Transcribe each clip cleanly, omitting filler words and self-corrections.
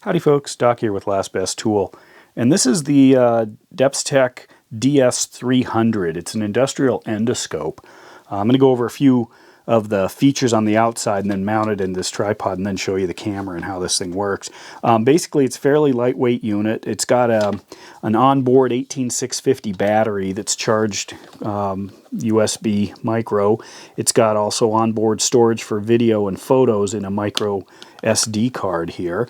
Howdy folks, Doc here with Last Best Tool, and this is the DEPSTECH DS300. It's an industrial endoscope. I'm going to go over a few of the features on the outside and then mount it in this tripod and then show you the camera and how this thing works. Basically, it's a fairly lightweight unit. It's got an onboard 18650 battery that's charged USB micro. It's got also onboard storage for video and photos in a micro SD card here.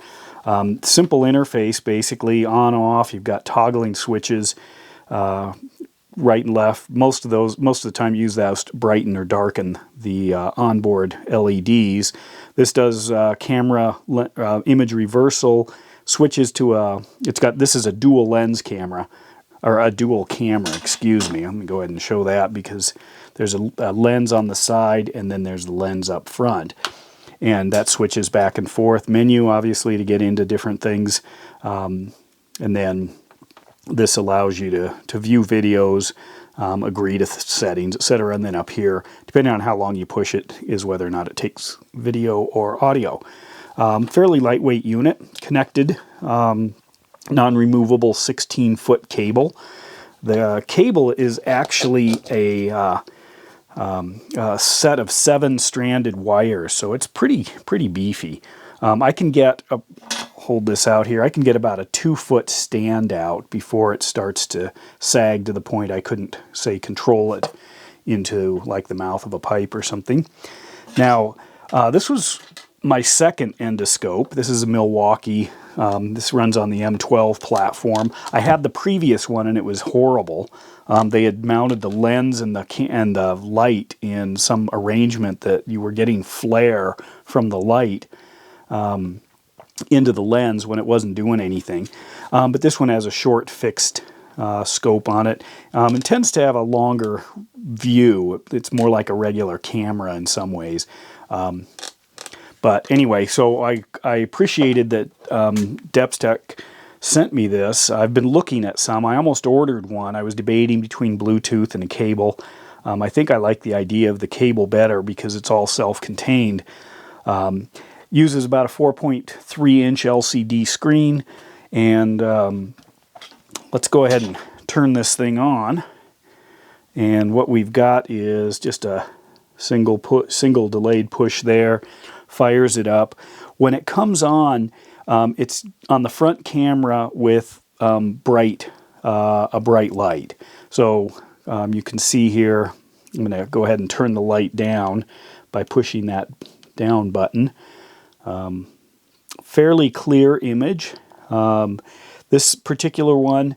Simple interface, basically on off. You've got toggling switches, right and left. Most of the time you use those to brighten or darken the onboard LEDs. This does camera image reversal, switches to this is a dual lens camera, or a dual camera, excuse me. I'm going to go ahead and show that because there's a lens on the side and then there's the lens up front. And that switches back and forth. Menu, obviously, to get into different things. And then this allows you to view videos, agree to settings, etc. And then up here, depending on how long you push it, is whether or not it takes video or audio. Fairly lightweight unit, connected, non-removable 16-foot cable. The cable is actually a set of 7 stranded wires, so it's pretty beefy. I can get hold this out here. I can get about a 2-foot stand out before it starts to sag to the point I couldn't, say, control it into like the mouth of a pipe or something. Now, this was my second endoscope. This is a Milwaukee. This runs on the M12 platform. I had the previous one and it was horrible. They had mounted the lens and the light in some arrangement that you were getting flare from the light into the lens when it wasn't doing anything. But this one has a short fixed scope on it. It tends to have a longer view. It's more like a regular camera in some ways. But anyway, so I appreciated that DEPSTECH sent me this. I've been looking at some. I almost ordered one. I was debating between Bluetooth and a cable. I think I like the idea of the cable better because it's all self-contained. Uses about a 4.3-inch LCD screen. And let's go ahead and turn this thing on. And what we've got is just a single delayed push there. Fires it up. When it comes on, it's on the front camera with a bright light. So you can see here, I'm going to go ahead and turn the light down by pushing that down button. Fairly clear image. This particular one,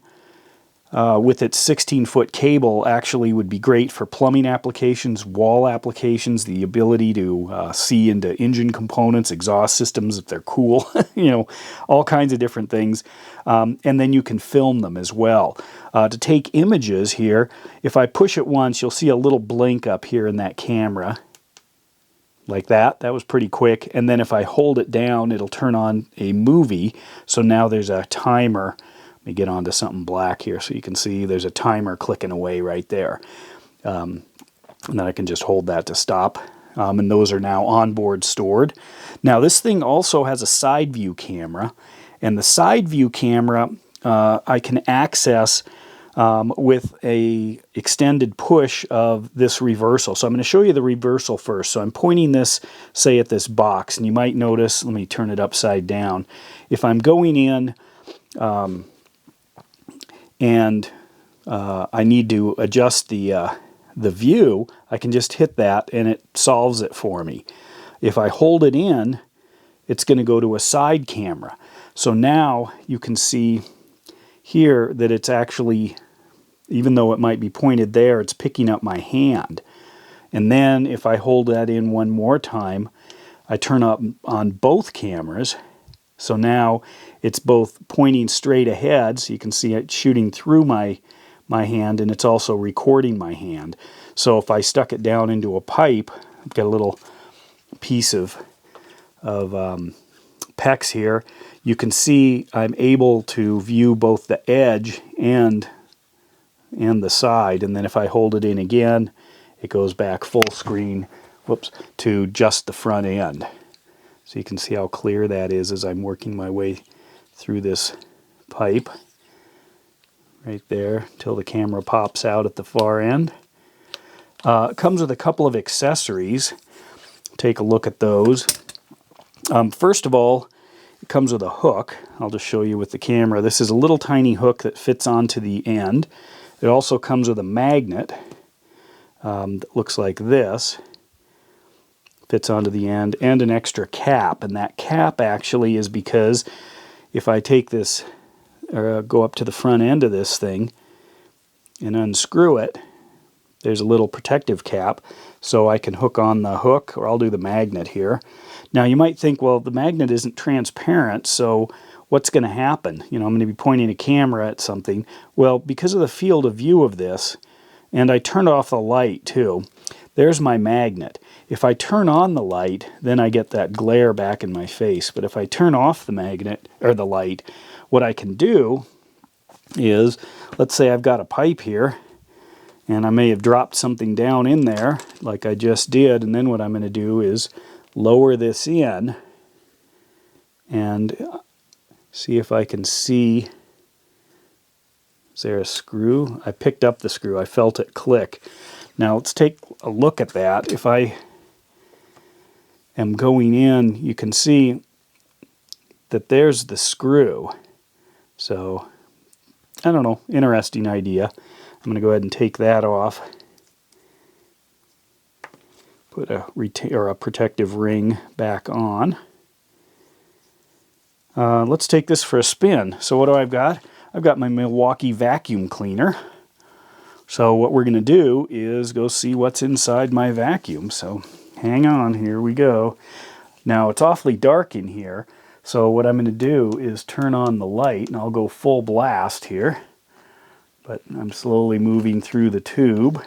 with its 16-foot cable, actually would be great for plumbing applications, wall applications, the ability to see into engine components, exhaust systems if they're cool, you know, all kinds of different things. And then you can film them as well. To take images here, if I push it once, you'll see a little blink up here in that camera. Like that. That was pretty quick. And then if I hold it down, it'll turn on a movie. So now there's a timer. Let me get onto something black here so you can see there's a timer clicking away right there. And then I can just hold that to stop. And those are now onboard stored. Now this thing also has a side view camera. And the side view camera I can access with a extended push of this reversal. So I'm going to show you the reversal first. So I'm pointing this, say, at this box. And you might notice, let me turn it upside down. If I'm going in and I need to adjust the view, I can just hit that and it solves it for me. If I hold it in, it's going to go to a side camera. So now you can see here that it's actually, even though it might be pointed there, it's picking up my hand. And then if I hold that in one more time, I turn up on both cameras. So now it's both pointing straight ahead, so you can see it shooting through my hand, and it's also recording my hand. So if I stuck it down into a pipe, I've got a little piece of PEX here, you can see I'm able to view both the edge and the side. And then if I hold it in again, it goes back full screen, to just the front end. So you can see how clear that is as I'm working my way through this pipe right there until the camera pops out at the far end. It comes with a couple of accessories. Take a look at those. First of all, it comes with a hook. I'll just show you with the camera. This is a little tiny hook that fits onto the end. It also comes with a magnet that looks like this. Fits onto the end, and an extra cap. And that cap actually is because if I take this, or go up to the front end of this thing and unscrew it, there's a little protective cap, so I can hook on the hook, or I'll do the magnet here. Now you might think, well, the magnet isn't transparent, so what's going to happen? You know, I'm going to be pointing a camera at something. Well, because of the field of view of this, and I turned off the light too, there's my magnet. If I turn on the light, then I get that glare back in my face. But if I turn off the magnet, or the light, what I can do is, let's say I've got a pipe here, and I may have dropped something down in there, like I just did, and then what I'm going to do is lower this in, and see if I can see. Is there a screw? I picked up the screw. I felt it click. Now let's take a look at that. If I am going in, you can see that there's the screw. So, I don't know, interesting idea. I'm going to go ahead and take that off. Put a protective ring back on. Let's take this for a spin. So what do I've got? I've got my Milwaukee vacuum cleaner. So what we're going to do is go see what's inside my vacuum. So hang on, here we go. Now it's awfully dark in here, so what I'm going to do is turn on the light, and I'll go full blast here. But I'm slowly moving through the tube.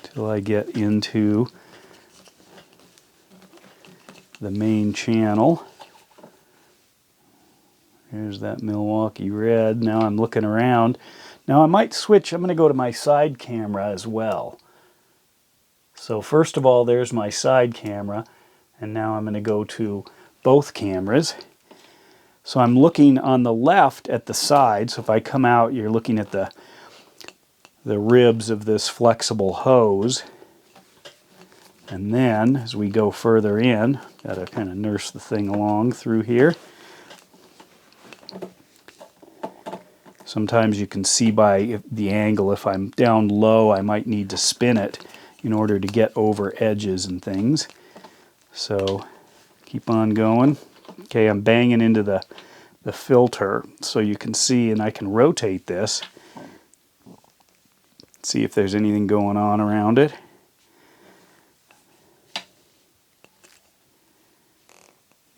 Till I get into the main channel. There's that Milwaukee red. Now I'm looking around. Now I might switch. I'm going to go to my side camera as well. So first of all, there's my side camera. And now I'm going to go to both cameras. So I'm looking on the left at the side. So if I come out, you're looking at the ribs of this flexible hose. And then as we go further in, got to kind of nurse the thing along through here. Sometimes you can see by the angle, if I'm down low, I might need to spin it in order to get over edges and things. So keep on going. Okay, I'm banging into the filter so you can see, and I can rotate this. See if there's anything going on around it.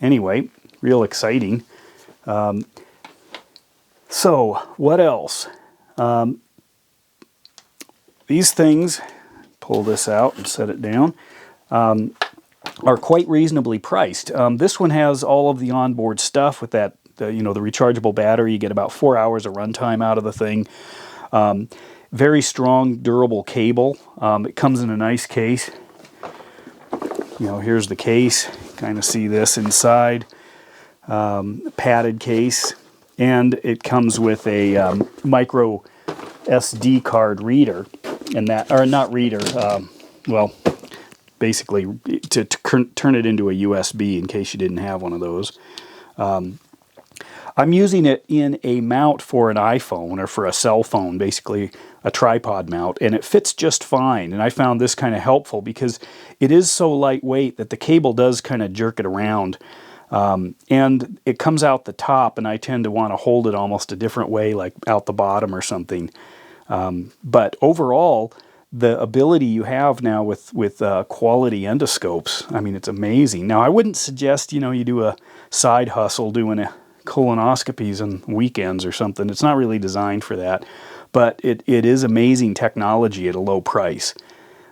Anyway, real exciting. So, what else? These things, pull this out and set it down, are quite reasonably priced. This one has all of the onboard stuff with that, the rechargeable battery. You get about 4 hours of runtime out of the thing. Very strong, durable cable. It comes in a nice case. Here's the case. Kind of see this inside. Padded case. And it comes with a micro SD card reader, and that, or not reader, well, basically to turn it into a USB in case you didn't have one of those. I'm using it in a mount for an iPhone or for a cell phone, basically a tripod mount, and it fits just fine. And I found this kind of helpful because it is so lightweight that the cable does kind of jerk it around. And it comes out the top, and I tend to want to hold it almost a different way, like out the bottom or something. But overall, the ability you have now with quality endoscopes, I mean, it's amazing. Now, I wouldn't suggest, you do a side hustle doing a colonoscopies on weekends or something. It's not really designed for that. But it is amazing technology at a low price.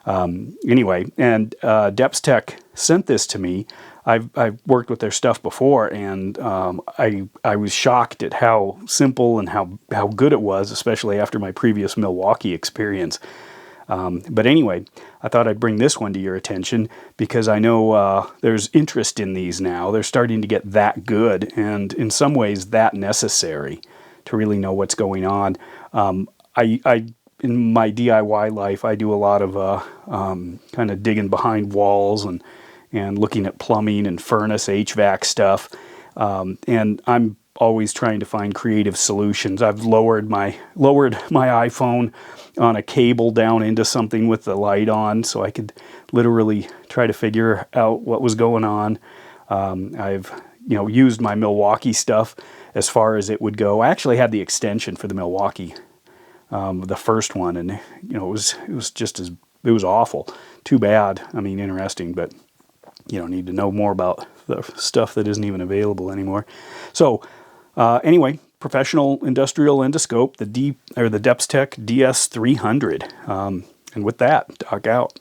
Anyway, and DEPSTECH sent this to me. I've worked with their stuff before, and I was shocked at how simple and how good it was, especially after my previous Milwaukee experience. But anyway, I thought I'd bring this one to your attention because I know there's interest in these now. They're starting to get that good, and in some ways that necessary to really know what's going on. In my DIY life, I do a lot of kind of digging behind walls and looking at plumbing and furnace HVAC stuff, and I'm always trying to find creative solutions. I've lowered my iPhone on a cable down into something with the light on so I could literally try to figure out what was going on. I've used my Milwaukee stuff as far as it would go. I actually had the extension for the Milwaukee, the first one, and it was awful. Too bad. I mean, interesting, but you don't need to know more about the stuff that isn't even available anymore. So anyway, professional industrial endoscope, the DEPSTECH DS300. And with that, Doc out.